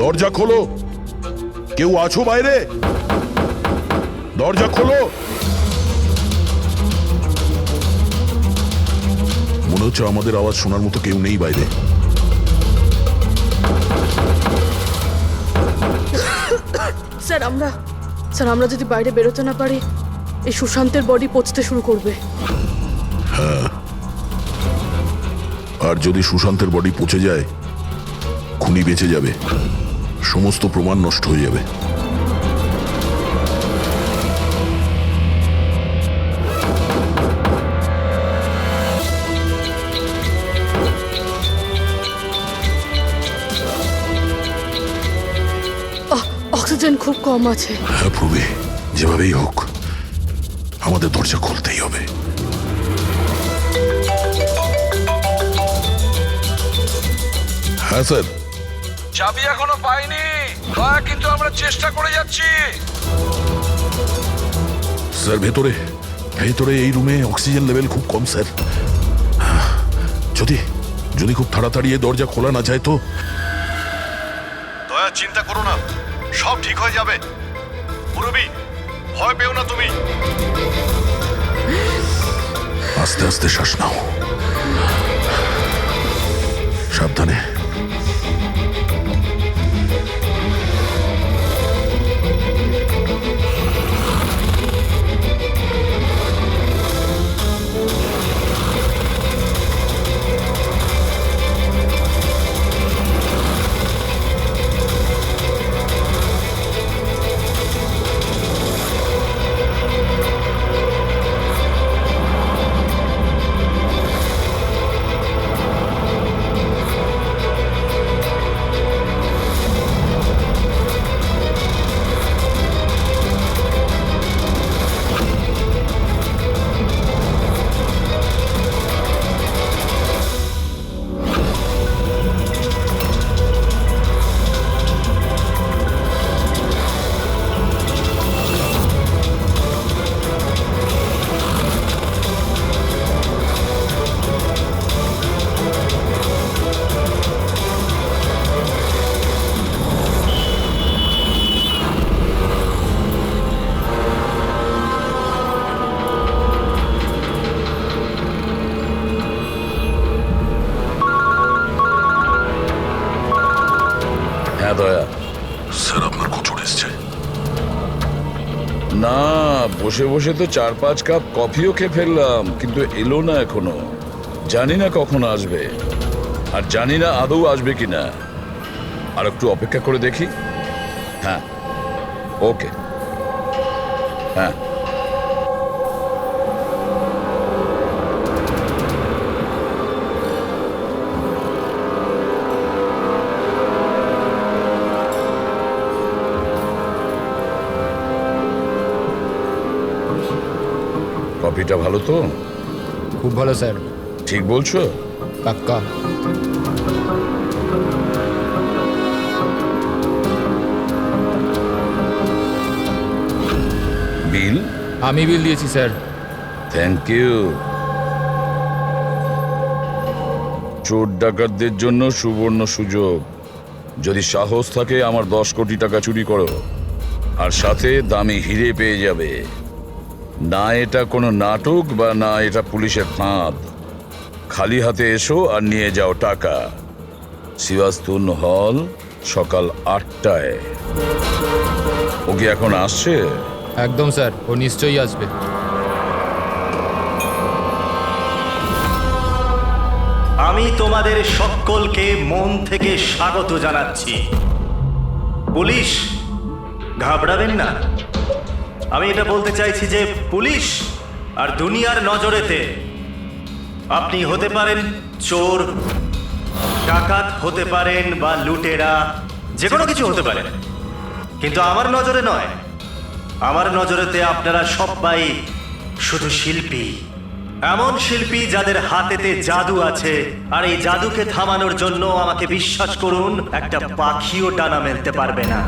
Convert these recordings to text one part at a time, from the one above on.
দরজা খোলো। কেউ আছো বাইরে? দরজা খোলো। মনে হচ্ছে আমাদের আওয়াজ শোনার মতো কেউ নেই বাইরে। স্যার আমরা যদি বাইরে বেরোতে না পারি, এই সুশান্তের বডি পচতে শুরু করবে। হ্যাঁ, আর যদি সুশান্তের বডি পচে যায়, খুনি বেঁচে যাবে, সমস্ত প্রমাণ নষ্ট হয়ে যাবে। অক্সিজেন খুব কম আছে। হ্যাঁ প্রবি, যেভাবেই হোক আমাদের দরজা খুলতেই হবে। হ্যাঁ স্যার। চাবি এখনো পাইনি, কিন্তু আমরা চেষ্টা করে যাচ্ছি। স্যার ভেতরে ভেতরে এই রুমে অক্সিজেন লেভেল খুব কম স্যার। যদি যদি খুব তাড়াতাড়ি এই দরজা খোলা না যায় তো। দয়া, চিন্তা করো না, সব ঠিক হয়ে যাবে। মুরব্বি, ভয় পেও না তুমি। আস্তে আস্তে শ্বাস নাও, সাবধানে। হ্যাঁ দয়া। স্যার আপনার কোচর এসছে। না, বসে বসে তো 4-5 কাপ কফিও খেয়ে ফেললাম, কিন্তু এলো না এখনো। জানি না কখন আসবে, আর জানি না আদৌ আসবে কিনা। আর একটু অপেক্ষা করে দেখি। হ্যাঁ, ওকে। হ্যাঁ, কফিটা ভালো তো? খুব ভালো স্যার। ঠিক বলছো? পাক্কা। বিল? আমি বিল দিয়েছি স্যার। Thank you. চোর ডাকাতদের জন্য সুবর্ণ সুযোগ। যদি সাহস থাকে আমার 10 কোটি টাকা চুরি করো, আর সাথে দামি হিরে পেয়ে যাবে। না এটা কোনো নাটক, বা না এটা পুলিশের ফাঁদ। খালি হাতে এসো আর নিয়ে যাও টাকা। সিওয়াস্তুন হল, সকাল 8টায়। ও কি এখন আসছে? একদম স্যার, ও নিশ্চয়ই আসবে। আমি তোমাদের সকলকে মন থেকে স্বাগত জানাচ্ছি। পুলিশ, ঘাবড়াবেন না। আমি এটা বলতে চাইছি যে পুলিশ আর দুনিয়ার নজরেতে আপনি হতে পারেন চোর, ডাকাত হতে পারেন, বা লুটেরা, যে কোনো কিছু হতে পারেন, কিন্তু আমার নজরে নয়। আমার নজরেতে আপনারা সবাই শুধু শিল্পী। এমন শিল্পী যাদের হাতেতে জাদু আছে, আর এই জাদুকে থামানোর জন্য আমাকে বিশ্বাস করুন, একটা পাখিও ডানা মেলতে পারবে না।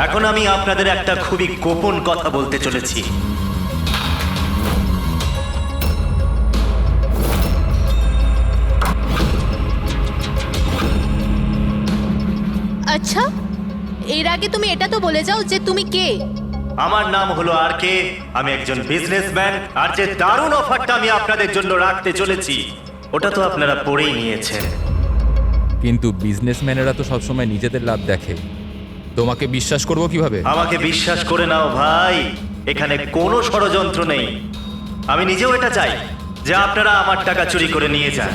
এখন আমি আপনাদের একটা খুবই গোপন কথা বলতে চলেছি। আচ্ছা, এর আগে তুমি এটা তো বলে যাও যে তুমি কে। আমার নাম হলো আর কে, আমি একজন বিজনেসম্যান, আর যে দারুণ অফারটা আমি আপনাদের জন্য রাখতে চলেছি ওটা তো আপনারা পড়েই নিয়েছেন। কিন্তু বিজনেসম্যানেরা তো সবসময় নিজেদের লাভ দেখে, তোমাকে বিশ্বাস করবো কিভাবে? আমাকে বিশ্বাস করে নাও ভাই, এখানে কোনো ষড়যন্ত্র নেই। আমি নিজেও এটা চাই যে আপনারা আমার টাকা চুরি করে নিয়ে যান।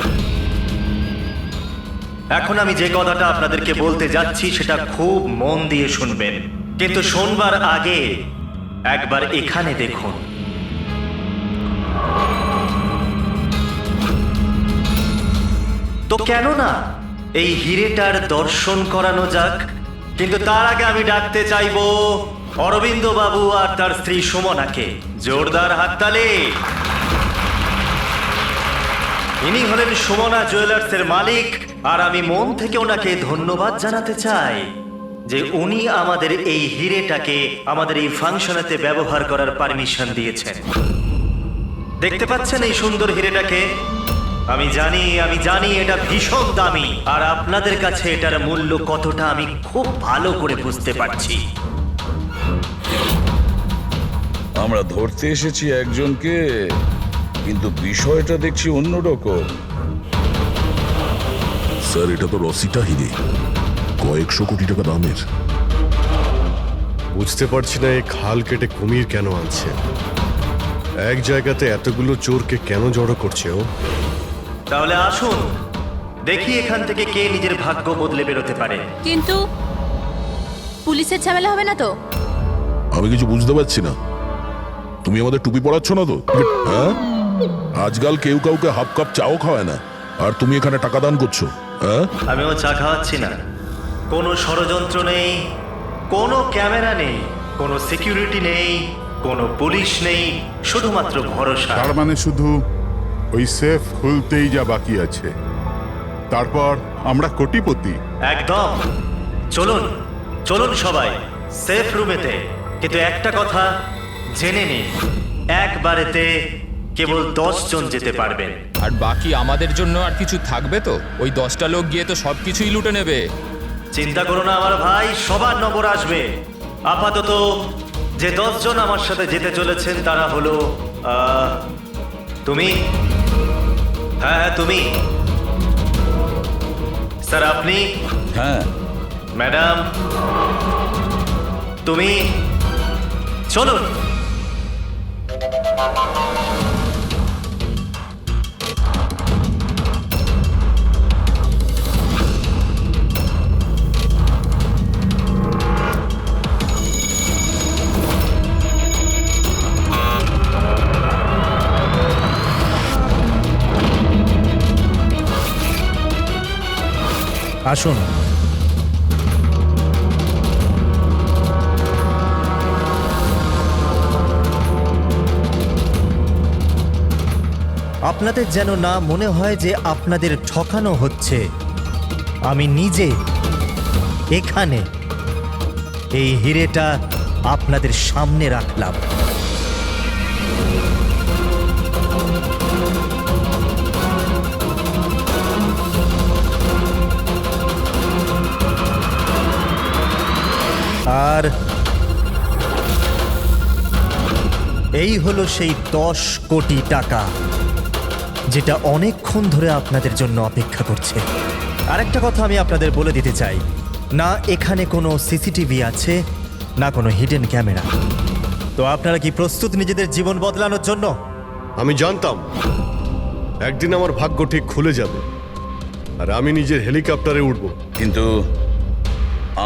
এখন আমি যে কথাটা আপনাদেরকে বলতে যাচ্ছি সেটা খুব মন দিয়ে শুনবেন, কিন্তু শোনবার আগে একবার এখানে দেখুন। তো কেন না এই হিরেটার দর্শন করানো যাক, কিন্তু তার আগে আমি ডাকতে চাইবো অরবিন্দ বাবু আর তার স্ত্রী সুমনাকে। জোরদার হাততালি। ইনি হলেন সুমনা জুয়েলার্সের মালিক, আর আমি মন থেকে ওনাকে ধন্যবাদ জানাতে চাই যে উনি আমাদের এই হিরেটাকে আমাদের এই ফাংশনেতে ব্যবহার করার পারমিশন দিয়েছেন। দেখতে পাচ্ছেন এই সুন্দর হিরেটাকে? আমি জানি এটা ভীষণ দামি, আর আপনাদের কাছে এটার মূল্য কতটা আমি খুব ভালো করে বুঝতে পারছি। আমরা ধরতে এসেছি একজনকে, কিন্তু বিষয়টা দেখছি অন্যরকম। স্যার, এটা তো রসিটা হিরে, কয়েকশো কোটি টাকা দামের। বুঝতে পারছি না এই খাল কেটে কুমির কেন আনছে, এক জায়গাতে এতগুলো চোরকে কেন জড়ো করছে ও? তাহলে আসুন দেখি এখান থেকে কে নিজের ভাগ্য বদলে বেরোতে পারে। কিন্তু পুলিশের ঝামেলা হবে না তো? আমি কিছু বুঝতে পারছি না। তুমি আমাদের টুপি পড়াচ্ছ না তো? হ্যাঁ, আজকাল কেউ কাউকে হাফ কাপ চাও খাওয়ায় না, আর তুমি এখানে টাকা দান করছো? হ্যাঁ, আমিও চা খাওয়াচ্ছি না। কোনো ষড়যন্ত্র নেই, কোনো ক্যামেরা নেই, কোনো সিকিউরিটি নেই, কোনো পুলিশ নেই, শুধুমাত্র ভরসা। তার মানে শুধু ওই সেফ খুলতেই যা বাকি আছে, তারপর আমরা কোটিপতি। একদম। চলুন চলুন সবাই সেফ রুমেতে। কিন্তু একটা কথা জেনে নিন, একবারেতে কেবল 10 জন যেতে পারবেন। আর বাকি আমাদের জন্য আর কিছু থাকবে তো? ওই 10টা লোক গিয়ে তো সব কিছুই লুটে নেবে। চিন্তা করো না আমার ভাই, সবার নম্বর আসবে। আপাতত যে 10 জন আমার সাথে যেতে চলেছেন তারা হলো তুমি, হ্যাঁ তুমি, স্যার আপনি, হ্যাঁ, ম্যাডাম তুমি। চলুন। আসুন। আপনাদের যেন না মনে হয় যে আপনাদের ঠকানো হচ্ছে। আমি নিজে এখানে এই হিরেটা আপনাদের সামনে রাখলাম। আর এই হলো সেই 10 কোটি টাকা যেটা অনেকক্ষণ ধরে আপনাদের জন্য অপেক্ষা করছে। আরেকটা কথা আমি আপনাদের বলে দিতে চাই, না এখানে কোনো সিসিটিভি আছে, না কোনো হিডেন ক্যামেরা। তো আপনারা কি প্রস্তুত নিজেদের জীবন বদলানোর জন্য? আমি জানতাম একদিন আমার ভাগ্য ঠিক খুলে যাবে, আর আমি নিজের হেলিকপ্টারে উঠব। কিন্তু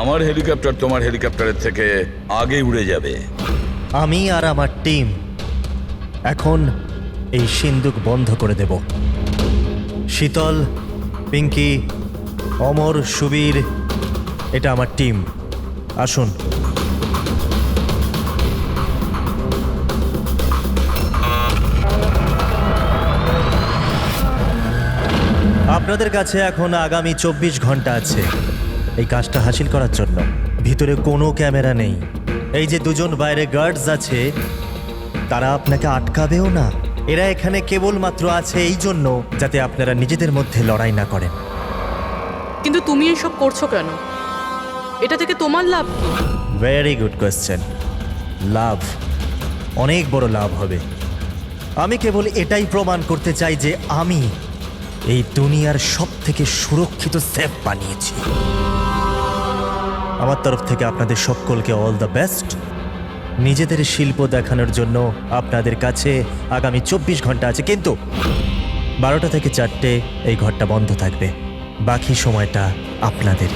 আমার হেলিকপ্টার তোমার হেলিকপ্টারের থেকে আগে উড়ে যাবে। আমি আর আমার টিম এখন এই সিন্দুক বন্ধ করে দেব। শীতল, পিঙ্কি, অমর, সুবীর, এটা আমার টিম। আসুন। আপনাদের কাছে এখন আগামী 24 ঘন্টা আছে এই কাজটা হাসিল করার জন্য। ভিতরে কোনো ক্যামেরা নেই। এই যে দুজন বাইরে গার্ডস আছে, তারা আপনাকে আটকাবেও না। এরা এখানে কেবলমাত্র আছে এই জন্য যাতে আপনারা নিজেদের মধ্যে লড়াই না করেন। কিন্তু তুমি এসব করছো কেন? এটা থেকে তোমার লাভ কি? Very good question. লাভ, অনেক বড় লাভ হবে। আমি কেবল এটাই প্রমাণ করতে চাই যে আমি এই দুনিয়ার সব থেকে সুরক্ষিত সেফ বানিয়েছি। আমার তরফ থেকে আপনাদের সকলকে অল দ্য বেস্ট। নিজেদের শিল্প দেখানোর জন্য আপনাদের কাছে আগামী 24 ঘন্টা আছে, কিন্তু 12টা থেকে 4টে এই ঘরটা বন্ধ থাকবে। বাকি সময়টা আপনাদের।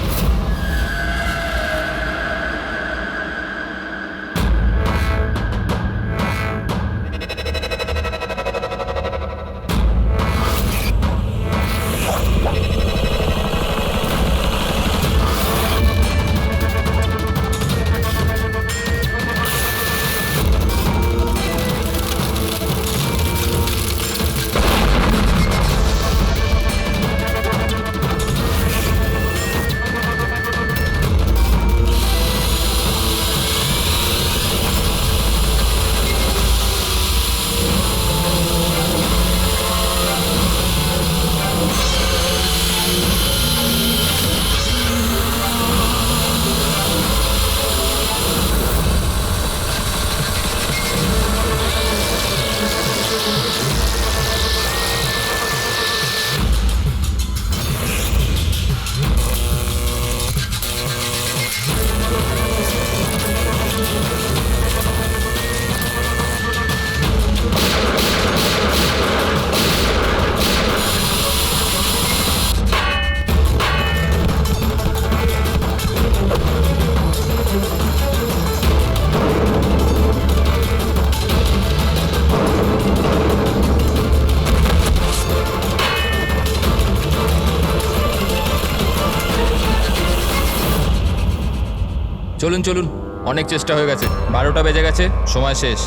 চলুন চলুন, অনেক চেষ্টা হয়ে গেছে। 12টা বেজে গেছে, সময় শেষ।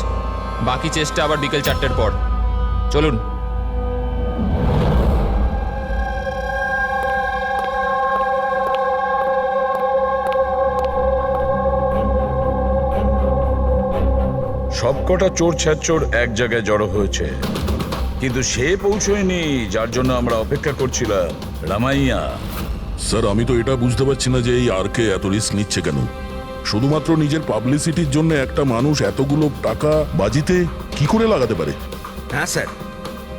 বাকি চেষ্টা আবার বিকেল 4টের পর। চলুন। সবকটা চোর ছ্যাচোর এক জায়গায় জড়ো হয়েছে, কিন্তু সে পৌঁছয়নি যার জন্য আমরা অপেক্ষা করছিলাম, রামাইয়া। স্যার আমি তো এটা বুঝতে পারছি না যে এই আর কে এত রিস্ক নিচ্ছে কেন। শুধুমাত্র নিজের পাবলিসিটির জন্য একটা মানুষ এতগুলো টাকা বাজিতে কি করে লাগাতে পারে? হ্যাঁ স্যার,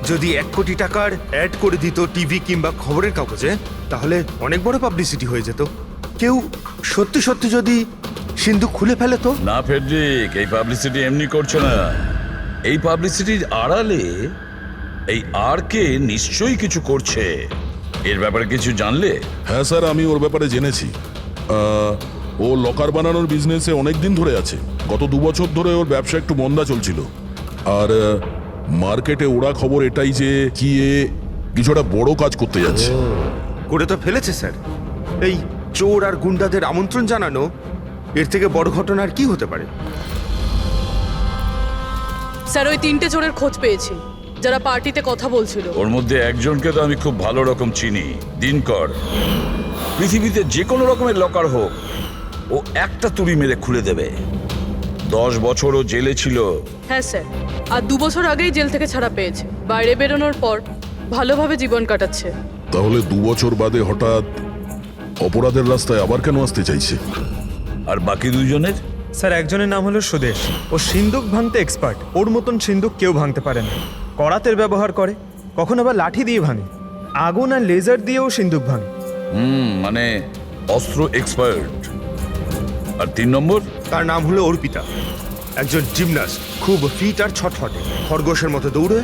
যদি 1 কোটি টাকার অ্যাড করে দিত টিভি কিংবা খবরের কাগজে, তাহলে অনেক বড় পাবলিসিটি হয়ে যেত। কেউ সত্যি সত্যি যদি সিন্ধুক খুলে ফেলে তো? না ফেডরিক, এই পাবলিসিটি এমনি করছে না। এই পাবলিসিটির আড়ালে এই আর কে নিশ্চয়ই কিছু করছে। এর ব্যাপারে কিছু জানলে? হ্যাঁ স্যার, আমি ওর ব্যাপারে জেনেছি। ও লকার বানানোর বিজনেসে অনেক দিন ধরে আছে। গত 2 বছর ধরে ওর ব্যবসা একটু মন্দা চলছিল। আর মার্কেটে ওরা খবর এটাই যে কি এ কিছুটা বড় কাজ করতে যাচ্ছে। করে তো ফেলেছে স্যার। এই চোর আর গুন্ডাদের আমন্ত্রণ জানানো, এর থেকে বড় ঘটনা আর কি হতে পারে? স্যার ওই 3টে চোরের খোঁজ পেয়েছি যারা পার্টিতে কথা বলছিল। ওর মধ্যে একজনকে তো আমি খুব ভালো রকম চিনি, দিনকর। পৃথিবীতে যে কোনো রকমের লকার হোক, ও একটা তুড়ি মেরে খুলে দেবে। 10 বছর ও জেলে ছিল। হ্যাঁ স্যার, আর 2 বছর আগেই জেল থেকে ছাড়া পেয়েছে। বাইরে বেরোনোর পর ভালোভাবে জীবন কাটাচ্ছে। তাহলে 2 বছর বাদে হঠাৎ অপরাধের রাস্তায় আবার কেন আসতে চাইছে? আর বাকি দুজনের? স্যার একজনের নাম হলো সুদেশ। ও সিন্দুক ভাঙতে এক্সপার্ট। ওর মতন সিন্দুক কেউ ভাঙতে পারে না। করাতের ব্যবহার করে, কখন আবার লাঠি দিয়ে ভাঙে, আগুন আর লেজার দিয়েও সিন্দুক ভাঙে। মানে অস্ত্র এক্সপার্ট। আর 3 নম্বর? তার নাম হলো অর্পিতা, একজন জিমনাস্ট। খুব ফিট আর ছটফটে, খরগোশের মতো দৌড়ে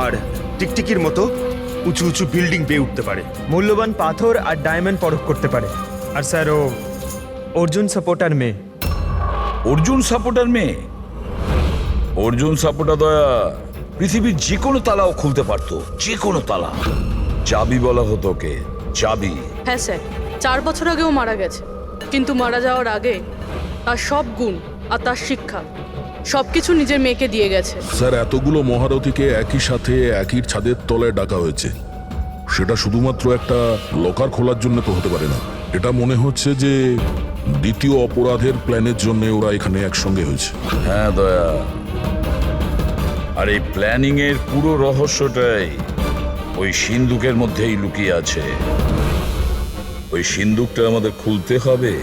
আর টিকটিকির মতো উঁচু উঁচু বিল্ডিং বেয়ে উঠতে পারে। মূল্যবান পাথর আর ডায়মন্ড পরখ করতে পারে। আর স্যার ও অর্জুন সাপোর্টার মেয়ে। অর্জুন সাপোর্টার মেয়ে? অর্জুন সাপোর্টার দয়া পৃথিবীর যে কোনো তালাও খুলতে পারতো, যে কোনো তালা। চাবি বলা হতো ওকে, চাবি। হ্যাঁ স্যার, 4 বছর আগেও মারা গেছে। কিন্তু মারা যাওয়ার আগে তার সব গুণ আর তার শিক্ষা সবকিছু নিজের মেয়েকে দিয়ে গেছে। স্যার এতগুলো মহারথীকে একই সাথে একই ছাদের তলায় ডাকা হয়েছে, সেটা শুধুমাত্র একটা লকার খোলার জন্য তো হতে পারে না। এটা মনে হচ্ছে যে দ্বিতীয় অপরাধের প্ল্যানের জন্য ওরা এখানে একসঙ্গে হয়েছে। হ্যাঁ দয়া, আর এই প্ল্যানিং এর পুরো রহস্যটাই ওই সিন্দুকের মধ্যেই লুকিয়ে আছে। ওই সিন্দুকটা আমাদের খুলতে হবে,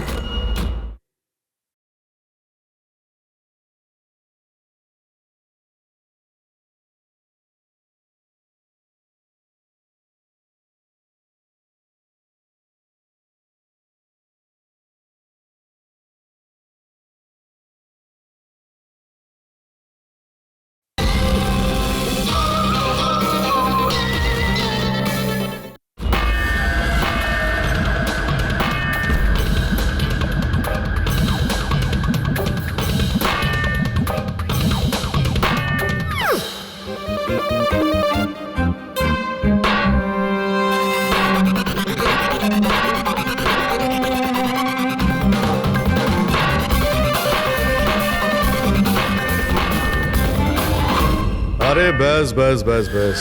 আরে ব্যাস ব্যাস ব্যাস ব্যাস,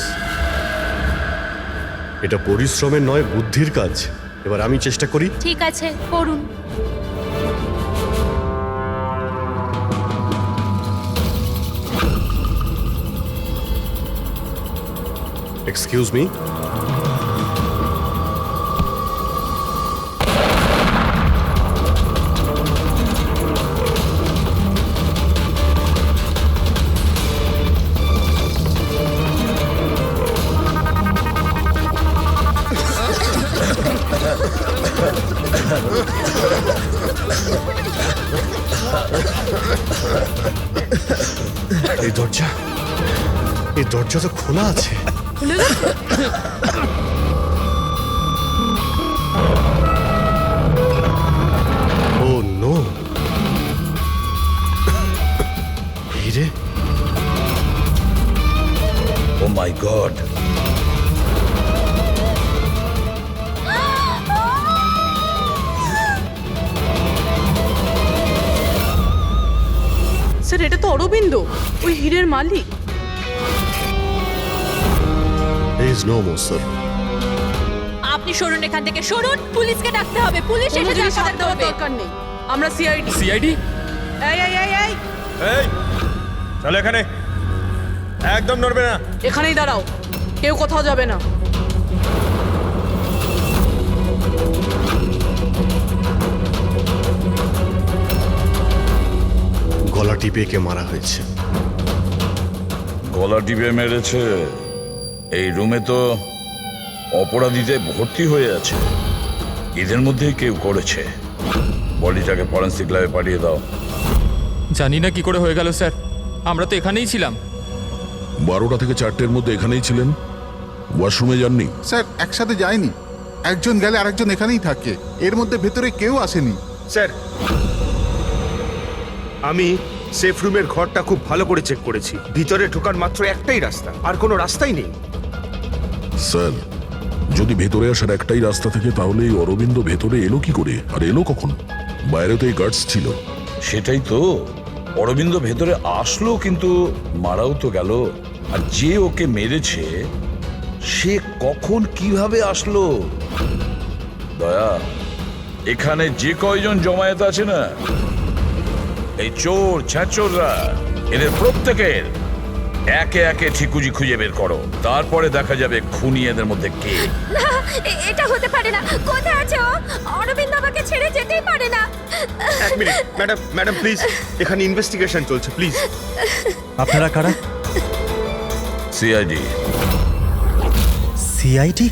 এটা পরিশ্রমের নয়, বুদ্ধির কাজ। এবার আমি চেষ্টা করি। ঠিক আছে, করুন। এক্সকিউজ মি, এই দরজা তো খোলা আছে। খুলে গেছে? ও নো, হিরে, ও মাই গড, স্যার এটা তো অরবিন্দ, ওই হীরের মালিক। Is no more sir. আপনি সরুন এখান থেকে, সরুন। পুলিশকে ডাকতে হবে, পুলিশ কোনো এসে জিনিস যা হাত করার দেওয়ার করবে। দরকার নেই, আমরা সিআইডি। সিআইডি? এই এই এই এই, এই চলো এখানে, একদম নড়বে না। এখানেই দাঁড়াও, কেউ কোথাও যাবে না। গলা টিপে কে মারা হয়েছে? গলা টিপে মেরেছে? এই রুমে তো অপরাধীদের ভর্তি হয়ে আছে, এদের মধ্যেই কেউ করেছে। বডিটাকে ফরেন্সিক ল্যাবে পাঠিয়ে দাও। জানি না কি করে হয়ে গেল স্যার, আমরা তো এখানেই ছিলাম। 12টা থেকে 4টের মধ্যে এখানেই ছিলেন, ওয়াশরুমে যাননি? স্যার একসাথে যায়নি, একজন গেলে আরেকজন এখানেই থাকে, এর মধ্যে ভেতরে কেউ আসেনি। স্যার, আমি সেফ রুমের ঘরটা খুব ভালো করে চেক করেছি। ভিতরে ঢোকার মাত্র একটাই রাস্তা, আর কোনো রাস্তাই নেই। স্যার, যদি ভেতরে আসার একটাই রাস্তা থেকে তাহলে এই অরবিন্দ ভেতরে এলো কি করে, আর এলো কখন? বাইরে তো এই গার্ডস ছিল। সেটাই তো, অরবিন্দ ভেতরে আসলো কিন্তু মারাও তো গেল। আর যে ওকে মেরেছে সে কখন কিভাবে আসলো? দয়া, এখানে যে কয়জন জমায়েত আছে না, এই চোর ছ্যাচোররা, এদের প্রত্যেকের একে একে ঠিকুজি খুঁজে বের করো, তারপরে দেখা যাবে খুনি এদের মধ্যে কে। না, এটা হতে পারে না। কোথায় আছে ও? অরবিন্দ আমাকে ছেড়ে যেতেই পারে না। এক মিনিট, ম্যাডাম প্লিজ, এখানে ইনভেস্টিগেশন চলছে, প্লিজ। আপনারা কারা? সিআইডি। সিআইডি?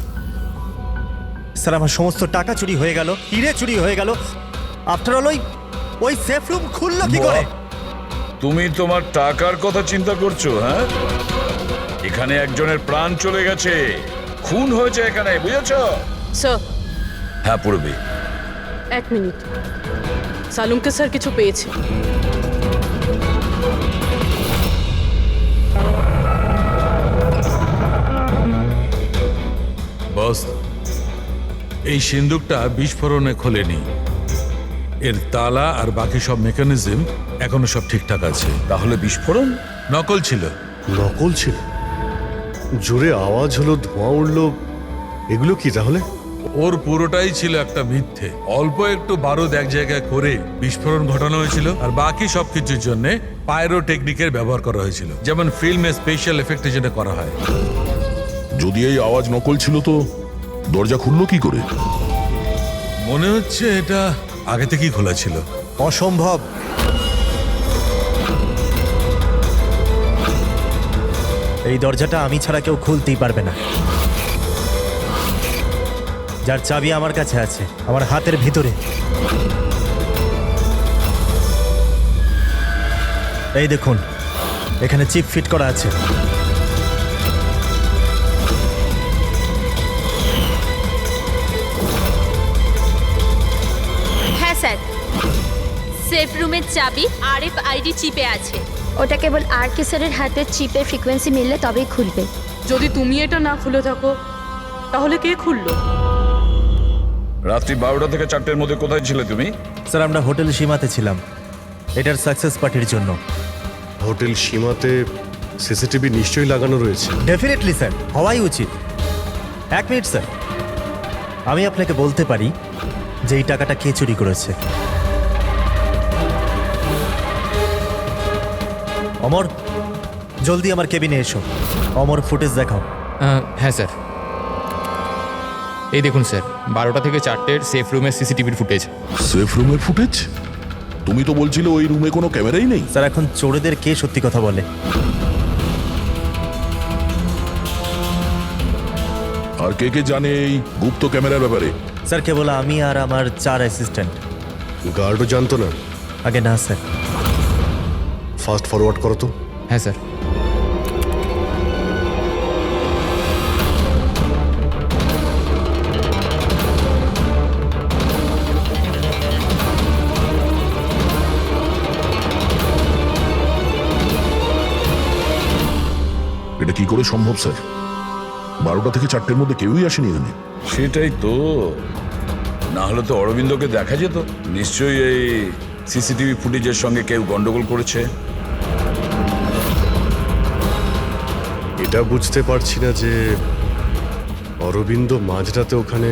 স্যার, আমার সমস্ত টাকা চুরি হয়ে গেল, হিরে চুরি হয়ে গেল। আফটার অল ওই সেফ রুম খুললো কি করে? তুমি তোমার টাকার কথা চিন্তা করছো? হ্যাঁ, এখানে একজনের প্রাণ চলে গেছে, খুন হয়েছে এখানে, বুঝেছো? স্যার হ্যাঁ পূর্বে। 1 মিনিট, সালুমকে স্যার কিছু পেয়েছে। বস, এই সিন্দুকটা বিস্ফোরণে খোলেনি, এর তালা আর বাকি সব মেকানিজম এখনো সব ঠিকঠাক আছে। তাহলে বিস্ফোরণ নকল ছিল। নকল ছিল? জোরে আওয়াজ হলো, ধোঁয়া উঠলো, এগুলো কি তাহলে? ওর পুরোটাই ছিল একটা মিথ্যে। অল্প একটু বারুদ এক জায়গায় করে বিস্ফোরণ ঘটানো হয়েছিল, আর বাকি সবকিছুর জন্য পাইরো টেকনিকের ব্যবহার করা হয়েছিল, যেমন ফিল্মে স্পেশাল এফেক্টের জন্য করা হয়। যদি এই আওয়াজ নকল ছিল তো দরজা খুললো কি করে? মনে হচ্ছে এটা আগে থেকেই খোলা ছিল। অসম্ভব। এই দরজাটা আমি ছাড়া কেউ খুলতেই পারবে না। যার চাবি আমার কাছে আছে, আমার হাতের ভিতরে। এই দেখুন, এখানে চিপ ফিট করা আছে। হ্যাঁ স্যার, সেফ রুমের চাবি RFID চিপে আছে। ওটা কেবল RK স্যারের হাতের চিপের ফ্রিকোয়েন্সি মিললে তবেই খুলবে। যদি তুমি এটা না খুলে থাকো তাহলে কে খুললো? রাত্রি 12টা থেকে 4টের মধ্যে কোথায় ছিলে তুমি? স্যার, আমরা হোটেল সীমাতে ছিলাম, এটার সাকসেস পার্টির জন্য। হোটেল সীমাতে সিসিটিভি নিশ্চয়ই লাগানো রয়েছে। ডেফিনেটলি স্যার, হওয়াই উচিত। 1 মিনিট স্যার, আমি আপনাকে বলতে পারি যে এই টাকাটা কে চুরি করেছে। অমর, জলদি আমার কেবিনে এসো। অমর, ফুটেজ দেখাও। হ্যাঁ স্যার, এই দেখুন স্যার, 12টা থেকে 4টের সেফ রুমের সিসিটিভির ফুটেজ। সেফ রুমের ফুটেজ? তুমি তো বলছিলে ওই রুমে কোনো ক্যামেরাই নেই। স্যার, এখন চোরেদের কে সত্যি কথা বলে? আর কে কে জানে এই গুপ্ত ক্যামেরার ব্যাপারে? স্যার, কেবল আমি আর আমার 4 অ্যাসিস্ট্যান্ট। গার্ডও জানতো না? আগে না স্যার। ফাস্ট ফরওয়ার্ড করো তো। হ্যাঁ স্যার। এটা কি করে সম্ভব স্যার? 12টা থেকে 4টের মধ্যে কেউই আসেনি এখানে। সেটাই তো, না হলে তো অরবিন্দকে দেখা যেত। নিশ্চয়ই এই সিসিটিভি ফুটেজের সঙ্গে কেউ গন্ডগোল করেছে। এটা বুঝতে পারছি না যে অরবিন্দ মাঝরাতে ওখানে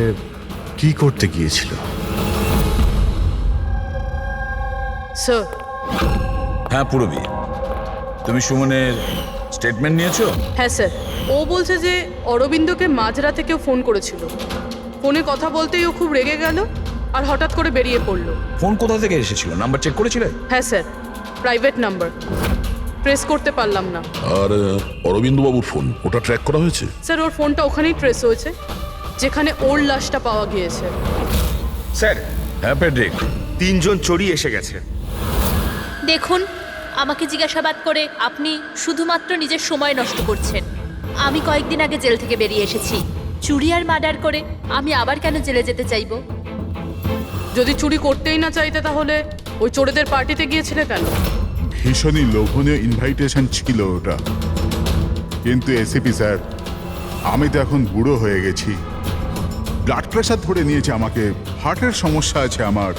কি করতে গিয়েছিল। স্যার, হ্যাঁ পুরবী, তুমি সুমনের স্টেটমেন্ট নিয়েছো? হ্যাঁ স্যার, ও বলছে যে অরবিন্দকে মাঝরাতে কেউ ফোন করেছিল। ফোনে কথা বলতেই ও খুব রেগে গেল আর হঠাৎ করে বেরিয়ে পড়লো। ফোন কোথা থেকে এসেছিল? নাম্বার চেক করেছিলে? হ্যাঁ স্যার, প্রাইভেট নাম্বার, ট্রেস করতে পারলাম না। আর অরবিন্দ বাবুর ফোন, ওটা ট্র্যাক করা হয়েছে? স্যার, ওর ফোনটা ওখানেই ট্রেস হয়েছে যেখানে ওর লাশটা পাওয়া গিয়েছে। স্যার, হ্যাঁ প্যাড্রিক। 3 জন চোরই এসে গেছে। দেখুন, আমাকে জিজ্ঞাসাবাদ করে আপনি শুধুমাত্র নিজের সময় নষ্ট করছেন। আমি কয়েকদিন আগে জেল থেকে বেরিয়ে এসেছি। চুরি আর মার্ডার করে আমি আবার কেন জেলে যেতে চাইবো? যদি চুরি করতেই না চাইতে তাহলে ওই চোরেদের পার্টিতে গিয়েছিলে কেন? ভীষণই লোভনীয় ইনভাইটেশন ছিল ওটা, কিন্তু এসিপি স্যার, আমি তো এখন বুড়ো হয়ে গেছি। ব্লাড প্রেশার ধরে নিয়েছে আমাকে, হার্টের সমস্যা আছে আমার।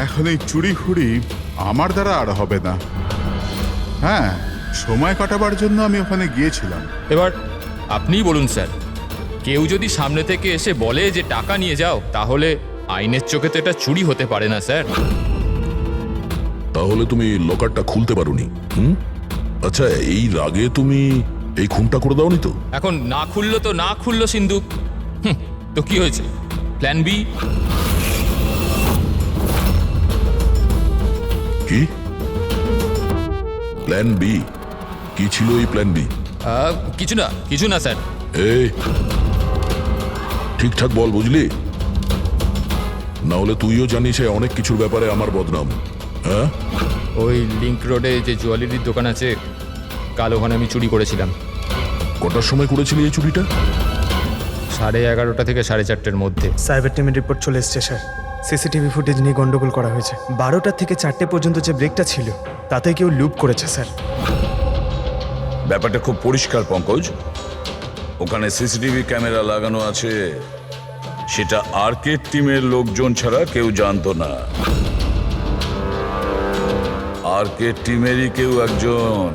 এখন এই চুরি ফুরি আমার দ্বারা আর হবে না। হ্যাঁ, সময় কাটাবার জন্য আমি ওখানে গিয়েছিলাম। এবার আপনিই বলুন স্যার, কেউ যদি সামনে থেকে এসে বলে যে টাকা নিয়ে যাও, তাহলে আইনের চোখে তো এটা চুরি হতে পারে না স্যার। তাহলে তুমি লকারটা খুলতে পারোনি? আচ্ছা, এই রাগে তুমি এই খুনটা করে দাওনি তো? এখন না খুললো তো না খুললো সিন্ধুক, তো কি হয়েছে? Plan B? কি প্ল্যান বি? কি ছিল এই প্ল্যান বি? কিছু না স্যার। এই ঠিকঠাক বল, বুঝলি? না হলে তুইও জানিস অনেক কিছুর ব্যাপারে আমার বদনাম। হ্যাঁ, ওই লিংক রোডে যে জুয়েলারির দোকান আছে, কাল ওখানে আমি চুরি করেছিলাম। কটার সময় করেছিলি এই চুরিটা? 11:30 থেকে 4:30-এর মধ্যে। সাইবার টিমের রিপোর্ট চলে এসছে স্যার। সিসিটিভি ফুটেজ নিয়ে গন্ডগোল করা হয়েছে। 12টা থেকে 4টে পর্যন্ত যে ব্রেকটা ছিল, তাতে কেউ লুপ করেছে স্যার। ব্যাপারটা খুব পরিষ্কার পঙ্কজ। ওখানে সিসিটিভি ক্যামেরা লাগানো আছে, সেটা আর্কেড টিমের লোকজন ছাড়া কেউ জানতো না। আর্কেড টিমেরই কেউ একজন,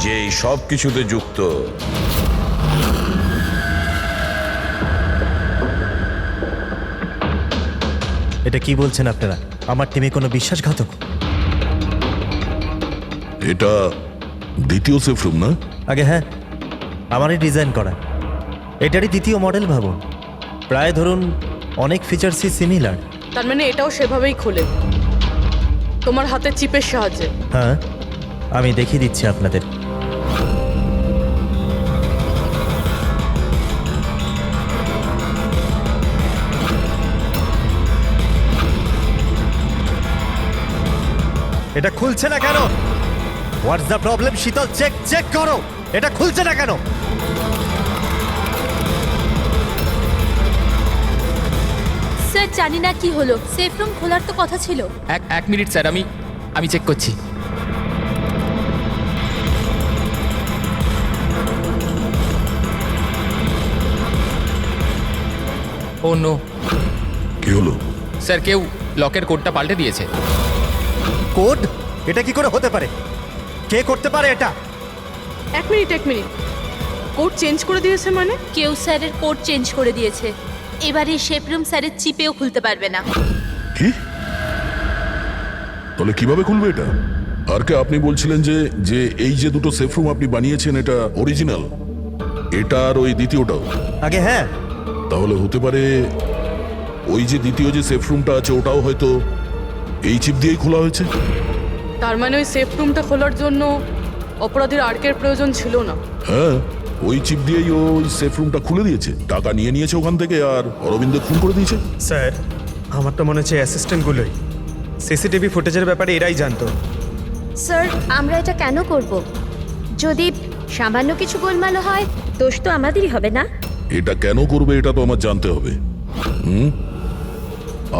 যে সব কিছুতে যুক্ত। এটা কি বলছেন আপনারা? আমার টিমে কোনো বিশ্বাসঘাতক? এটা দ্বিতীয় সেফ রুম না? আগে হ্যাঁ, আমারই ডিজাইন করা। এটারই দ্বিতীয় মডেল ভাবুন। প্রায় ধরুন অনেক ফিচার্সই সিমিলার। তার মানে এটাও সেভাবেই খোলে, তোমার হাতের চিপের সাহায্যে? হ্যাঁ, আমি দেখিয়ে দিচ্ছি আপনাদের। এটা খুলছে না কেন? What's the problem? শীতল, চেক করো, এটা খুলছে না কেন? স্যার, জানি না কি হলো। সেফ রুম খোলার তো কথা ছিল। এক মিনিট স্যার, আমি চেক করছি। ও নো। কি হলো স্যার, কেউ লকের কোডটা পাল্টে দিয়েছে। কোড? এটা কি করে হতে পারে? কে করতে পারে এটা? এক মিনিট কোড চেঞ্জ করে দিয়েছে মানে? কেউ স্যারের কোড চেঞ্জ করে দিয়েছে। এবারে শেপ রুম স্যারের চিপেও খুলতে পারবে না। কি? তাহলে কিভাবে খুলবে এটা? আর কে আপনি বলছিলেন যে যে এই যে দুটো সেফ রুম আপনি বানিয়েছেন এটা অরিজিনাল, এটা আর ওই দ্বিতীয়টাও? আগে হ্যাঁ। তাহলে হতে পারে ওই যে দ্বিতীয় যে সেফ রুমটা আছে ওটাও হয়তো এই চিপ দিয়েই খোলা হয়েছে। তার মানে ওই সেফ রুমটা খোলার জন্য অপরাধীর আর্কের প্রয়োজন ছিল না। হ্যাঁ, ওই চিপ দিয়েই ওই সেফ রুমটা খুলে দিয়েছে, টাকা নিয়ে নিয়েছে ওখান থেকে আর অরবিন্দ খুন করে দিয়েছে। স্যার আমার তো মনে হচ্ছে অ্যাসিস্ট্যান্টগুলোই সিসিটিভি ফুটেজের ব্যাপারে এরাই জানতো। স্যার আমরা এটা কেন করব? যদি সামান্য কিছু গোলমাল হয় দোষ তো আমাদেরই হবে না? এটা কেন করবে এটা তো আমার জানতে হবে।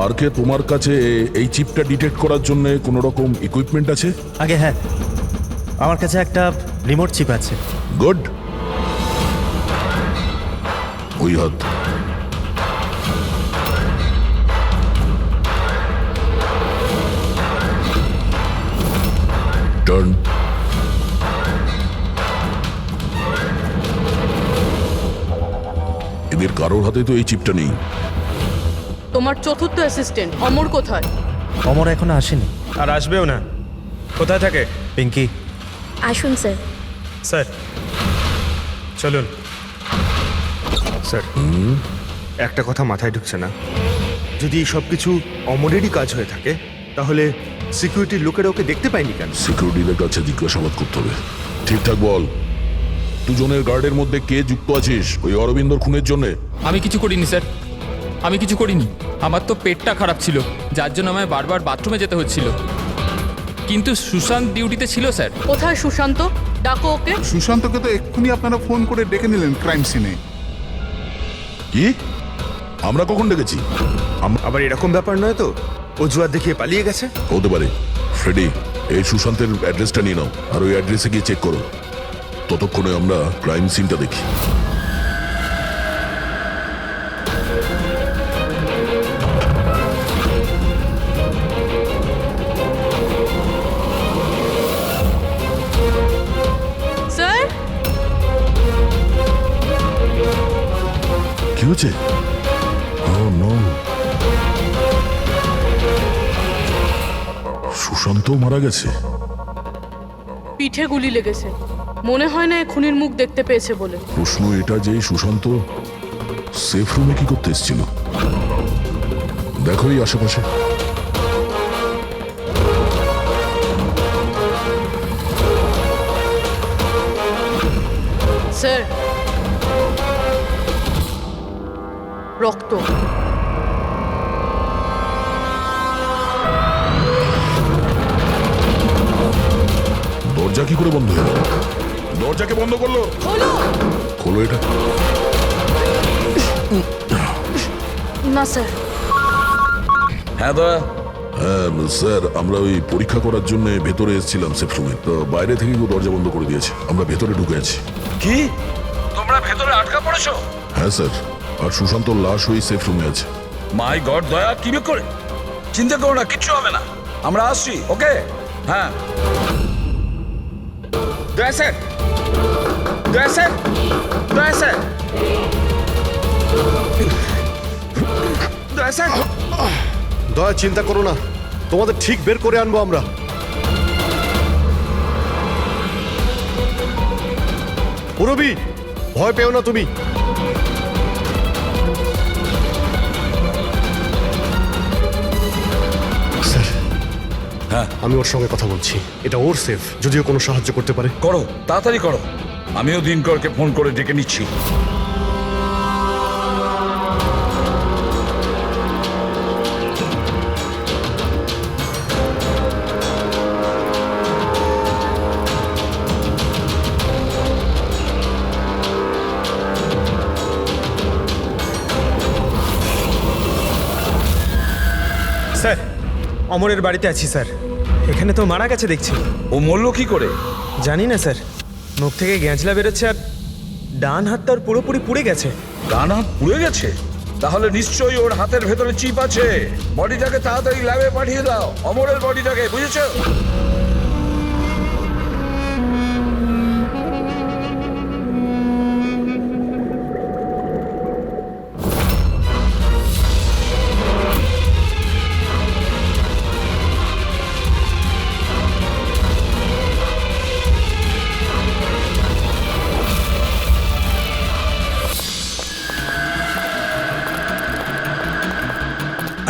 আর কে তোমার কাছে এই চিপটা ডিটেক্ট করার জন্য কোনো রকম ইকুইপমেন্ট আছে? আগে হ্যাঁ, আমার কাছে একটা রিমোট চিপ আছে। গুড। ওই হাত। টার্ন। এদের কারোর হাতে তো এই চিপটা নেই। তোমার চতুর্থ অ্যাসিস্ট্যান্ট অমর কোথায়? অমর এখনো আসেনি। আর আসবেও না। কোথায় থাকে? পিঙ্কি। আসুন স্যার। স্যার চলুন। স্যার একটা কথা মাথায় ঢুকছে না, যদি এই সব কিছু অমরেরই কাজ হয়ে থাকে তাহলে সিকিউরিটির লোকেরা ওকে দেখতে পায়নি কেন? সিকিউরিটিদের কাছে জিজ্ঞাসাবাদ করতে হবে। ঠিকঠাক বল, দুজনের গার্ডের মধ্যে কে যুক্ত আছিস ওই অরবিন্দর খুনের জন্য? আমি কিছু করিনি স্যার, আমি কিছু করিনি। আমার তো পেটটা খারাপ ছিল, যার জন্য আমায় বারবার বাথরুমে যেতে হচ্ছিল। কিন্তু সুশান্ত ডিউটিতে ছিল স্যার। কোথায় সুশান্ত? ডাকো ওকে। সুশান্তকে তো এক্ষুনি আপনারা ফোন করে ডেকে নিলেন ক্রাইম সিনে। কি? আমরা কখন ডেকেছি? আবার এরকম ব্যাপার নয় তো অজুহাত দেখিয়ে পালিয়ে গেছে? হতে পারে। ফ্রেডি, এই সুশান্তের অ্যাড্রেসটা নিয়ে নাও আর ওই অ্যাড্রেসে গিয়ে চেক করো। ততক্ষণে আমরা ক্রাইম সিনটা দেখি। স্যার কি হচ্ছে? Oh, no. সুশান্ত মারা গেছে। পিঠে গুলি লেগেছে, মনে হয় না খুনির মুখ দেখতে পেয়েছে বলে। প্রশ্ন এটা যে সুশান্ত সেফ রুমে কি করতে এসেছিল? দেখো এই আশেপাশে। স্যার রক্ত। দরজা কি করে বন্ধ হয়ে গেল? দরজাকে বন্ধ করলো। হলো খোলো এটা। না স্যার। হ্যাঁ দয়া। হ্যাঁ স্যার, আমরা ওই পরীক্ষা করার জন্য ভেতরে এসেছিলাম সেফ রুমে, তো বাইরে থেকে কেউ দরজা বন্ধ করে দিয়েছে, আমরা ভেতরে ঢুকে আছি। কি তোমরা ভেতরে আটকা পড়েছো? হ্যাঁ স্যার, আর সুশান্তর লাশ ওই সেফ রুমে আছে। মাই গড দয়া, কি করে? চিন্তা করো না, কিচ্ছু হবে না, আমরা আসছি। ওকে হ্যাঁ। দয়া স্যার, দয়া স্যার, দয়া স্যার, দয়া স্যার। দয়া চিন্তা করো না, তোমাদের ঠিক বের করে আনবো আমরা। পুরবি, ভয় পেও না তুমি। স্যার, হ্যাঁ আমি ওর সঙ্গে কথা বলছি, এটা ওর সেফ, যদিও কোনো সাহায্য করতে পারে। করো, তাড়াতাড়ি করো। আমিও দিনকরকে ফোন করে ডেকে নিচ্ছি। স্যার অমরের বাড়িতে আছি স্যার। এখানে তো মারা গেছে দেখছি। ও মরল কি করে? জানি না স্যার, মুখ থেকে গ্যাঁজলা বেরোচ্ছে আর ডান হাতটার পুরোপুরি পুড়ে গেছে। ডান হাত পুড়ে গেছে? তাহলে নিশ্চয়ই ওর হাতের ভেতরে চিপ আছে। বডিটাকে তাড়াতাড়ি ল্যাবে পাঠিয়ে দাও, অমরের বডিটাকে, বুঝেছো?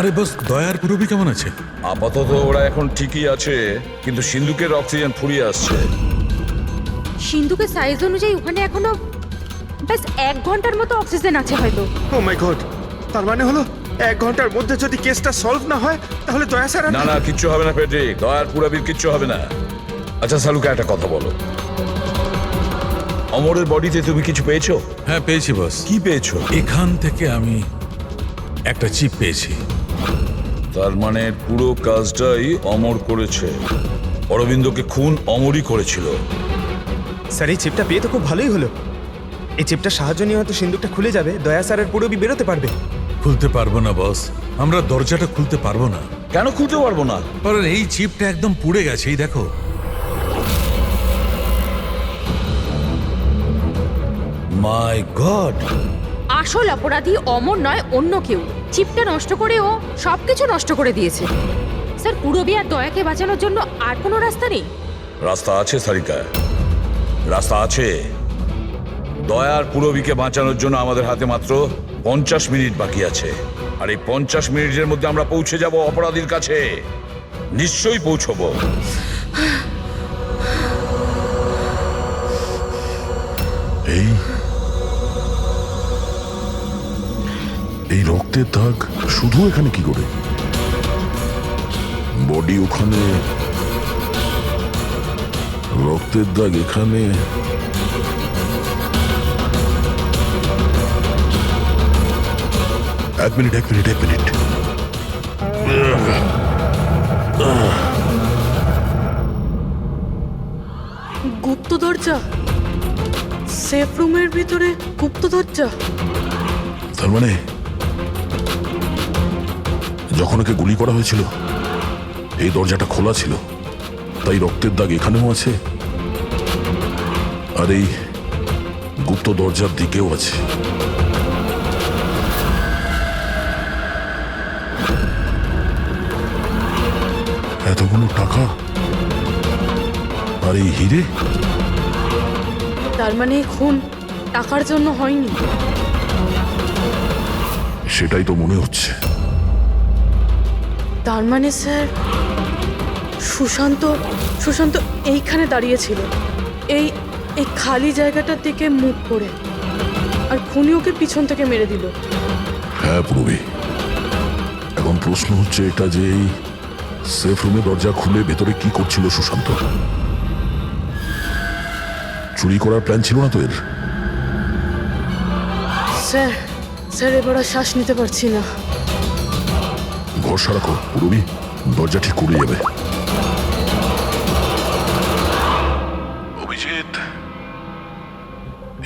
আরে বস, দয়ার পুরবি কেমন আছে? আপাতত ওরা এখন ঠিকই আছে, কিন্তু সিন্ধুকের অক্সিজেন ফুরিয়ে আসছে। সিন্ধুকের সাইজ অনুযায়ী ওখানে এখনো ব্যাস 1 ঘন্টার মতো অক্সিজেন আছে হয়তো। ও মাই গড, তার মানে হলো 1 ঘন্টার মধ্যে যদি কেসটা সলভ না হয় তাহলে দয়া স্যার না না, কিচ্ছু হবে না পেট্রিক, দয়ার পুরাবির কিচ্ছু হবে না। আচ্ছা সালুকা, একটা কথা বলো, অমরের বডিতে তুমি কিছু পেয়েছো? হ্যাঁ পেয়েছি বস। কি পেয়েছো? এখান থেকে আমি একটা চিপ পেয়েছি। তার মানে পুরো কাজটাই অমর করেছে। অরবিন্দকে খুন অমরই করেছিল। স্যার এই চিপটা পেয়ে তো খুব ভালোই হলো। এই চিপটার সাহায্য নিয়ে হয়তো সিন্ধুকটা খুলে যাবে, দয়া স্যারের পুরবি বেরোতে পারবে। খুলতে পারবো না বস, আমরা দরজাটা খুলতে পারবো না। কেন খুলতে পারবো না? কারণ এই চিপটা একদম পুড়ে গেছে, এই দেখো। মাই গড! আসল অপরাধী অমর নয়, অন্য কেউ। চিপটা নষ্ট করে ও সবকিছু নষ্ট করে দিয়েছে। স্যার পুরবি আর দয়াকে বাঁচানোর জন্য আর কোনো রাস্তা নেই? রাস্তা আছে সারিকা, রাস্তা আছে। দয়ার পুরবিকে বাঁচানোর জন্য আমাদের হাতে মাত্র 50 মিনিট বাকি আছে। আর এই 50 মিনিটের মধ্যে আমরা পৌঁছে যাব অপরাধীর কাছে। নিশ্চয়ই পৌঁছবো। এই রক্তের দাগ শুধু এখানে কি করে? বডি ওখানে, রক্তের দাগ এখানে। এক মিনিট। গুপ্ত দরজা, সেফ রুমের ভিতরে গুপ্ত দরজা। তার মানে যখন ওকে গুলি করা হয়েছিল এই দরজাটা খোলা ছিল, তাই রক্তের দাগ এখানেও আছে আর এই গুপ্ত দরজার দিকেও আছে। এতগুলো টাকা আর এই হিরে, তার মানে এই খুন টাকার জন্য হয়নি। সেটাই তো মনে হচ্ছে। তার মানে স্যার সুশান্ত এইখানে দাঁড়িয়েছিল, এই এই খালি জায়গাটার দিকে মুখ করে, আর খুনি ওকে পিছন থেকে মেরে দিল। হ্যাঁ পুরবি, এখন প্রশ্ন হচ্ছে এটা যে এই সেফ রুমে দরজা খুলে ভেতরে কি করছিল সুশান্ত? চুরি করার প্ল্যান ছিল না তো এর? স্যার এবার আর শ্বাস নিতে পারছি না। ভরসা রাখো পুরবি, দরজা ঠিক করে যাবে। অভিজিৎ,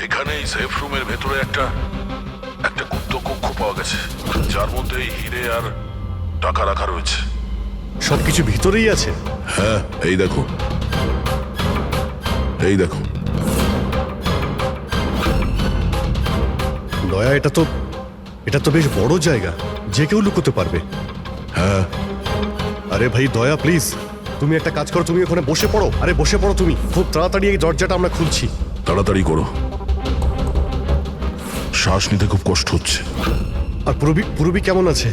এখানে এই সেফ রুমের ভেতরে একটা গুপ্ত কক্ষ পাওয়া গেছে, যার মধ্যে এই হিরে আর টাকা রাখা রয়েছে। সবকিছু ভিতরেই আছে? হ্যাঁ, এই দেখো। দয়া, এটা তো বেশ বড় জায়গা, যে কেউ লুকোতে পারবে। হ্যাঁ। আরে ভাই দয়া, প্লিজ তুমি একটা কাজ করো, তুমি ওখানে বসে পড়ো। আরে বসে পড়ো তুমি, খুব তাড়াতাড়ি এই দরজাটা আমরা খুলছি। তাড়াতাড়ি করো, শ্বাস নিতে খুব কষ্ট হচ্ছে। আর পুরবি কেমন আছে?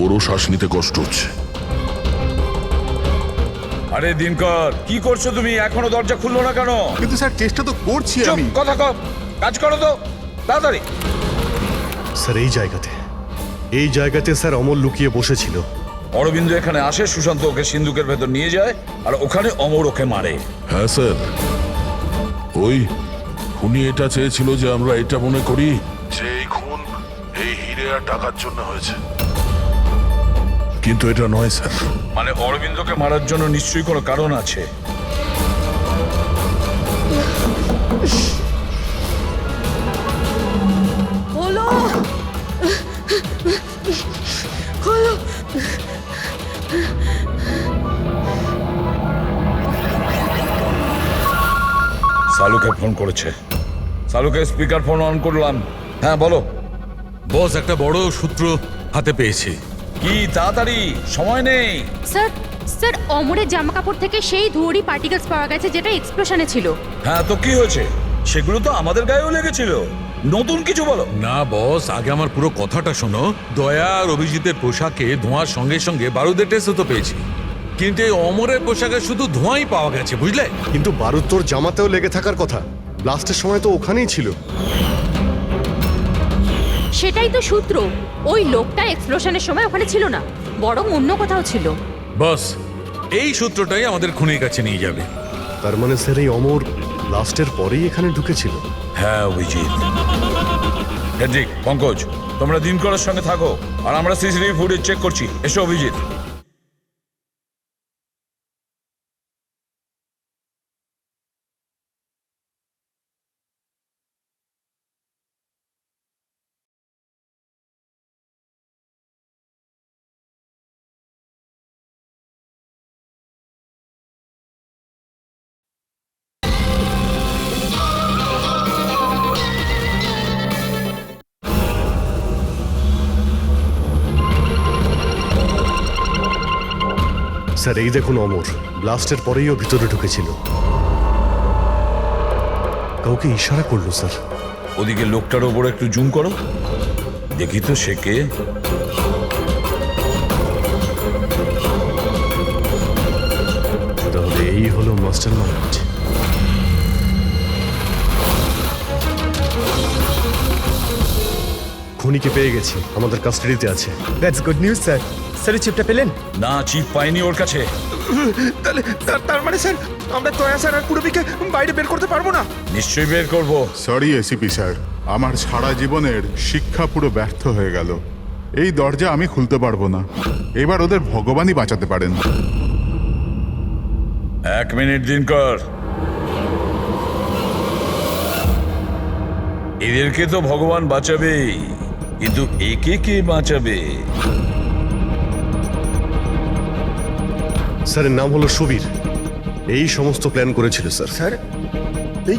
ওরও শ্বাস নিতে কষ্ট হচ্ছে। আরে দিনকর, কি করছো তুমি? এখনো দরজা খুললো না কেন? কিন্তু স্যার চেষ্টা তো করছি চুপ, আমি। কথা কম, কাজ করো তো তাড়াতাড়ি। স্যার এই জায়গাতে স্যার অমর লুকিয়ে বসেছিল। অরবিন্দ এখানে আসে, সুশান্ত ওকে সিন্ধুকের ভেতর নিয়ে যায়, আর ওখানে অমর ওকে মারে। হ্যাঁ স্যার, ওই খুনি এটা চেয়েছিল যে আমরা এটা মনে করি যে এই খুন এই হিরে আর টাকার জন্য হয়েছে, কিন্তু এটা নয় স্যার। মানে অরবিন্দকে মারার জন্য নিশ্চয়ই কোনো কারণ আছে। হলো সালুকে ফোন করেছে। সালুকে স্পিকার ফোন অন করলাম। হ্যাঁ বলো বস, একটা বড় সূত্র হাতে পেয়েছি। কি, তাড়াতাড়ি, সময় নেই। স্যার অমরের জামা কাপড় থেকে সেই ধুয়োরি পার্টিকেলস পাওয়া গেছে যেটা এক্সপ্লোশনে ছিল। হ্যাঁ তো কি হয়েছে? সেগুলো তো আমাদের গায়েও লেগেছিল। নতুন কিছু বলো। না বস, আগে আমার পুরো কথাটা শোনো। দয়া আর অভিজিতের পোশাকে ধোঁয়ার সঙ্গে সঙ্গে বারুদের টেস্টও তো পেয়েছি, কিন্তু এই অমরের পোশাকে শুধু ধোঁয়াই পাওয়া গেছে, বুঝলে? কিন্তু বারুদ তোর জামাতেও লেগে থাকার কথা, ব্লাস্টের সময় তো ওখানেই ছিল। সেটাই তো সূত্র। ওই লোকটা এক্সপ্লোশনের সময় ওখানে ছিল না, বরং অন্য কোথাও ছিল। বস, এই সূত্রটাই আমাদের খুনির কাছে নিয়ে যাবে। তার মানে স্যার এই অমর ব্লাস্টের পরেই এখানে ঢুকেছিল। হ্যাঁ অভিজিৎ। হেড্রিক, পঙ্কজ, তোমরা দিনকরের সঙ্গে থাকো আর আমরা সিসিটিভি ফুটেজ চেক করছি। এসো অভিজিৎ। স্যার এই দেখুন অমর ব্লাস্টের পরেই ও ভিতরে ঢুকেছিল। কাউকে ইশারা করলো স্যার। ওদিকে লোকটার ওপর একটু জুম করো, দেখি তো সে কে। তাহলে এই হলো মাস্টার মাইন্ড। খুনিকে পেয়ে গেছি, আমাদের কাস্টাডিতে আছে। That's good news sir. Sir চিপটা পেলেন? না, চিপ পাইনি ওর কাছে। তাহলে তার মানে স্যার আমরা দয়া স্যার আর পুরবিকে বাইরে বের করতে পারবো না? নিশ্চয়ই বের করবো। সরি এসিপি স্যার, আমার সারা জীবনের শিক্ষা পুরো ব্যর্থ হয়ে গেল। এই দরজা আমি খুলতে পারবো না। এবার ওদের ভগবানই বাঁচাতে পারেন। 1 মিনিট দিনকর। এদেরকে তো ভগবান বাঁচাবেই, কিন্তু একে কে বাঁচাবে? স্যারের নাম হলো সুবীর, এই সমস্ত প্ল্যান করেছিল স্যার। স্যার এই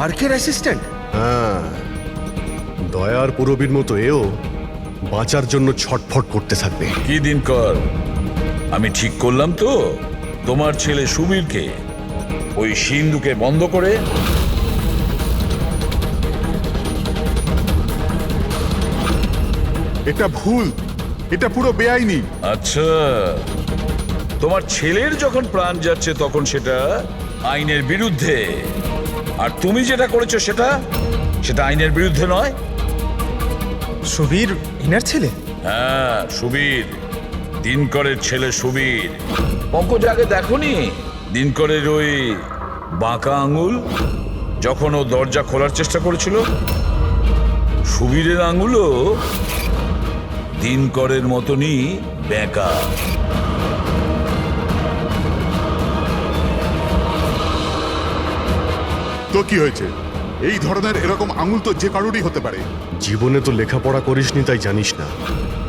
আর্কের অ্যাসিস্ট্যান্ট? হ্যাঁ, দয়ার পুরবীর মতো এও বাঁচার জন্য ছটফট করতে থাকবে। কি দিনকর, আমি ঠিক করলাম তো তোমার ছেলে সুবীরকে ওই সিন্ধুকে বন্ধ করে এটা ভুল, এটা পুরো বেআইনি। আচ্ছা, তোমার ছেলের যখন প্রাণ যাচ্ছে তখন সেটা আইনের বিরুদ্ধে, আর তুমি যেটা করেছো সেটা আইনের বিরুদ্ধে নয়। সুবীর ইনার ছেলে? হ্যাঁ, সুবীর, দিনকরের ছেলে সুবীর। পঙ্কজ, আগে দেখোনি দিনকরের ওই বাঁকা আঙুল যখন ও দরজা খোলার চেষ্টা করেছিল? সুবীরের আঙুলও দিনকরের মতনই বেঁকা। তো কি হয়েছে? এই ধরনের এরকম আঙুল তো যে কারোরই হতে পারে। জীবনে তো লেখাপড়া করিসনি তাই জানিস না।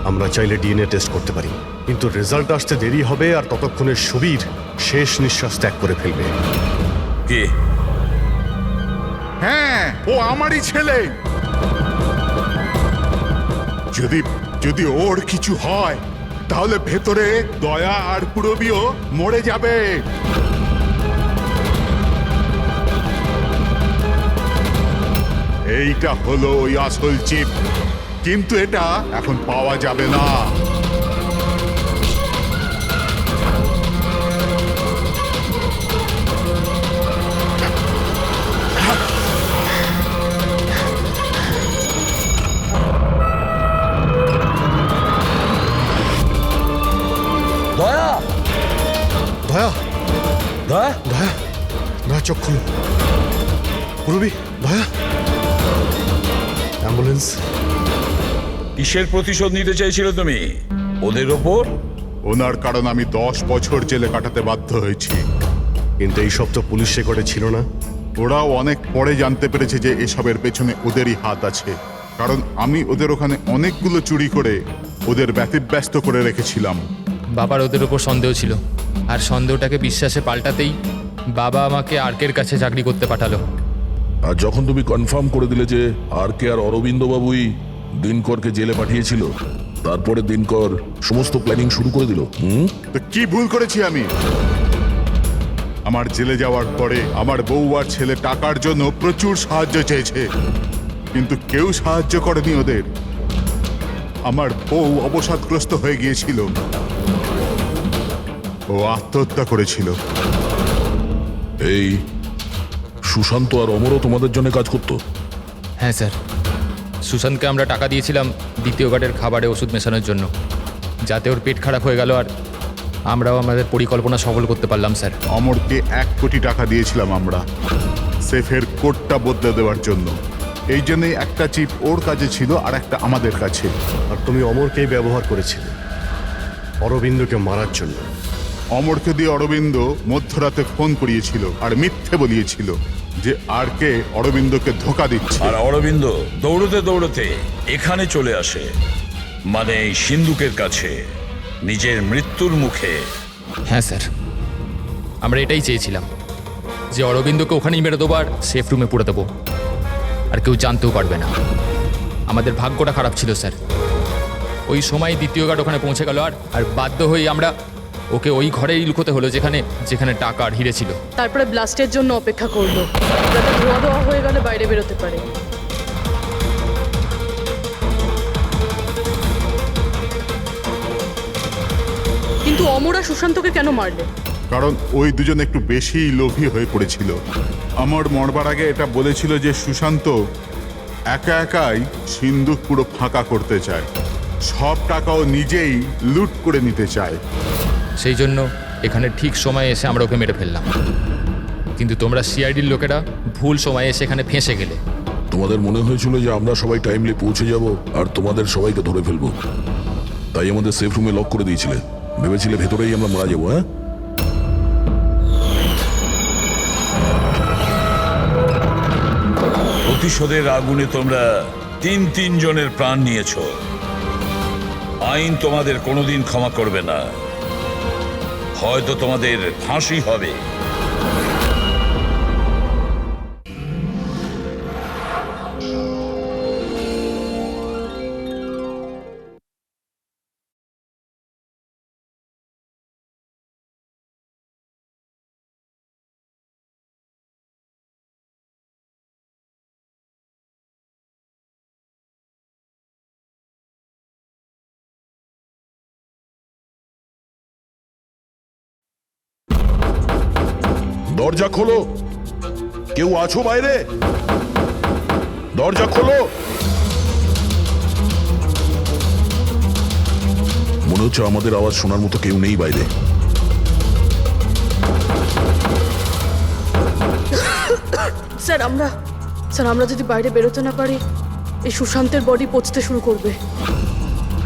আমরা চাইলে ডিএনএ টেস্ট করতে পারি, কিন্তু রেজাল্ট আসতে দেরি হবে, আর ততক্ষণে সুবীর শেষ নিঃশ্বাস ত্যাগ করে ফেলবে। কে? হ্যাঁ, ও আমারই ছেলে। যদি ওর কিছু হয় তাহলে ভেতরে দয়া আর পুরবিও মরে যাবে। এইটা হলো ওই আসল চিপ, কিন্তু এটা এখন পাওয়া যাবে না। দয়া, দয়া, দয়া, দয়া, দয়া চোখ খুলো। পুরবী, দয়া, অ্যাম্বুলেন্স। কিসের প্রতিশোধ নিতে চাইছিল তুমি ওদের ওপর? ওনার কারণ আমি 10 বছর জেলে কাটাতে বাধ্য হয়েছি। কিন্তু এই সব তো পুলিশ রেকর্ডে ছিল না। ওরাও অনেক পরে জানতে পেরেছে যে এসবের পেছনে ওদেরই হাত আছে, কারণ আমি ওদের ওখানে অনেকগুলো চুরি করে ওদের ব্যতিব্যস্ত করে রেখেছিলাম। বাবার ওদের ওপর সন্দেহ ছিল, আর সন্দেহটাকে বিশ্বাসে পাল্টাতেই বাবা আমাকে আর্কের কাছে চাকরি করতে পাঠালো। আর যখন তুমি কনফার্ম করে দিলে যে আর কে আর অরবিন্দ বাবুই দিনকরকে জেলে পাঠিয়েছিল, তারপরে দিনকর সমস্ত প্ল্যানিং শুরু করে দিল। তো কি ভুল করেছি আমি? আমার জেলে যাওয়ার পরে আমার বউ আর ছেলে টাকার জন্য প্রচুর সাহায্য চেয়েছে। কিন্তু কেউ সাহায্য করেনি ওদের। আমার বউ অবসাদগ্রস্ত হয়ে গিয়েছিল, ও আত্মহত্যা করেছিল। এই সুশান্ত আর অমরও তোমাদের জন্য কাজ করতো? হ্যাঁ স্যার, সুশান্তকে আমরা টাকা দিয়েছিলাম দ্বিতীয় গার্ডের খাবারে ওষুধ মেশানোর জন্য, যাতে ওর পেট খারাপ হয়ে গেল আর আমরাও আমাদের পরিকল্পনা সফল করতে পারলাম স্যার। অমরকে 1 কোটি টাকা দিয়েছিলাম আমরা সেফের কোডটা বদলে দেওয়ার জন্য। এই জন্যই একটা চিপ ওর কাছে ছিল আর একটা আমাদের কাছে। আর তুমি অমরকেই ব্যবহার করেছিলে অরবিন্দকে মারার জন্য। অমরকে দিয়ে অরবিন্দ মধ্যরাতে ফোন করিয়েছিল আর মিথ্যে বলিয়েছিল যে আর কে অরবিন্দকে ধোকা দিচ্ছে। আর অরবিন্দ দৌড়তে দৌড়তে এখানে চলে আসে, মানে এই সিন্ধুকের কাছে, নিজের মৃত্যুর মুখে। হ্যাঁ স্যার, আমরা এটাই চেয়েছিলাম যে অরবিন্দকে ওখানেই মেরে দেবো আর সেফ রুমে পুরে দেবো, আর কেউ জানতেও পারবে না। আমাদের ভাগ্যটা খারাপ ছিল স্যার, ওই সময় দ্বিতীয় গার্ড ওখানে পৌঁছে গেল আর বাধ্য হয়ে আমরা ওকে ওই ঘরেই লুকোতে হলো যেখানে টাকা আর হিরে ছিল। তারপরে ব্লাস্টের জন্য অপেক্ষা করলো, যাতে ধোয়া ধোয়া হয়ে গেলে বাইরে বেরোতে পারে। কিন্তু অমর আর সুশান্তকে কেন মারলে? কারণ ওই দুজন একটু বেশি লোভী হয়ে পড়েছিল। আমার মরবার আগে এটা বলেছিল যে সুশান্ত একা একাই সিন্ধুক পুরো ফাঁকা করতে চায়, সব টাকাও নিজেই লুট করে নিতে চায়। সেই জন্য এখানে ঠিক সময়ে এসে আমরা ওকে মেরে ফেললাম, কিন্তু তোমরা সিআইডির লোকেরা ভুল সময়ে এসে এখানে ফেঁসে গেলে। তোমাদের মনে হয়েছিল যে আমরা সবাই টাইমলি পৌঁছে যাব আর তোমাদের সবাইকে ধরে ফেলবো, তাই আমাদের সেফ রুমে লক করে দিয়েছিলে। ভেবেছিলে ভেতরেই আমরা মারা যাবো। হ্যাঁ, প্রতিশোধের আগুনে তোমরা তিন জনের প্রাণ নিয়েছ। আইন তোমাদের কোনোদিন ক্ষমা করবে না, হয়তো তোমাদের ফাঁসি হবে। দরজা খোলো, কেউ আছো বাইরে? দরজা খোলো। মনে হচ্ছে আমাদের আওয়াজ শোনার মতো কেউ নেই বাইরে। স্যার আমরা যদি বাইরে বেরোতে না পারি, এই সুশান্তের বডি পচতে শুরু করবে।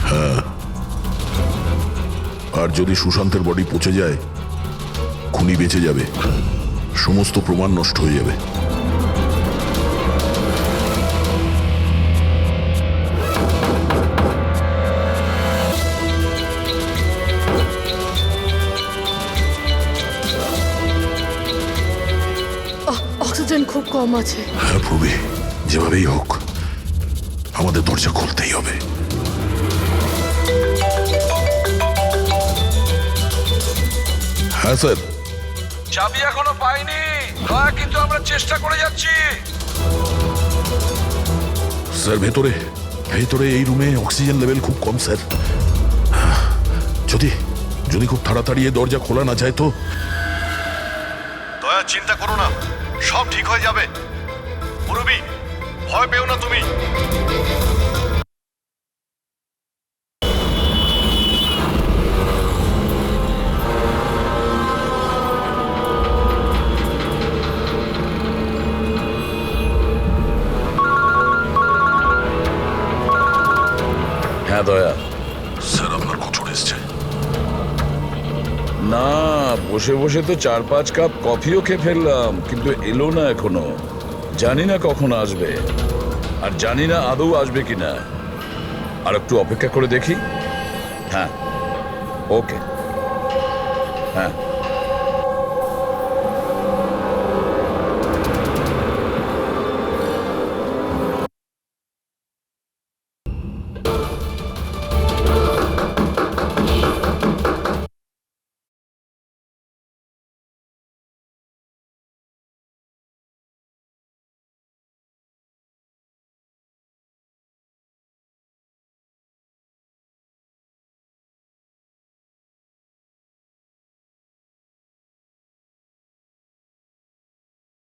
হ্যাঁ, আর যদি সুশান্তের বডি পচে যায়, খুনি বেঁচে যাবে, সমস্ত প্রমাণ নষ্ট হয়ে যাবে। অক্সিজেন খুব কম আছে। হ্যাঁ প্রবি, যেভাবেই হোক আমাদের দরজা খুলতেই হবে। হ্যাঁ স্যার। চাবি এখনো পাইনি, কিন্তু আমরা চেষ্টা করে যাচ্ছি। স্যার ভেতরে এই রুমে অক্সিজেন লেভেল খুব কম স্যার। যদি খুব তাড়াতাড়ি এই দরজা খোলা না যায় তো। দয়া, চিন্তা করো না, সব ঠিক হয়ে যাবে। মুরুবি, ভয় পেও না তুমি। হ্যাঁ দয়া। স্যার আপনার কুকুর এসছে। না, বসে বসে তো 4-5 কাপ কফিও খেয়ে ফেললাম, কিন্তু এলো না এখনো। জানি না কখন আসবে, আর জানি না আদৌ আসবে কিনা। আর একটু অপেক্ষা করে দেখি। হ্যাঁ, ওকে, হ্যাঁ।